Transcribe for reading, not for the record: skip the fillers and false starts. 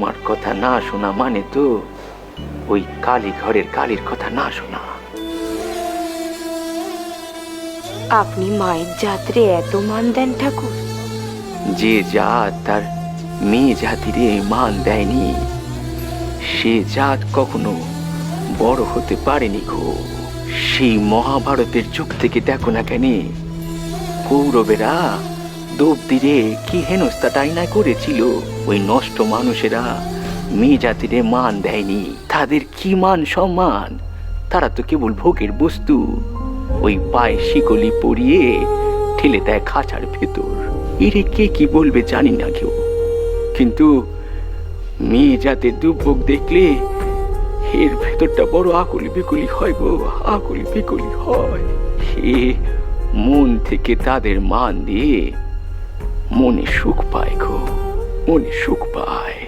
তোমার কথা না শোনা মানে তো ওই কালী ঘরের কালীর কথা না শোনা। আপনি মায়ের জাতরে এত মান দেন ঠাকুর? যে জাত তার মেয়ে জাতিরে মান দেয়নি সে জাত কখনো বড় হতে পারেনি গো। সেই মহাভারতের যুগ থেকে দেখো না কেন কৌরবেরা দ্রৌপদীরে কি হেনস্থাটাই না করেছিল। ওই নষ্ট মানুষেরা মেয়ে জাতিরে মান দেয়নি। তাদের কি মান সম্মান? তারা তো কেবল ভোগের বস্তু। ওই পায়ে শিকলি পরিয়ে ঠেলে দেয় খাঁচার ভেতর। এরে কে কি বলবে জানি না কেউ, কিন্তু মেয়ে জাতের দুর্ভোগ দেখলে এর ভেতরটা বড় আকুলি বিকুলি হয় গো, আকুলি বিকুলি হয়। হে মন থেকে তাদের মান দিয়ে মনে সুখ পায় গো, মনে সুখ পায়।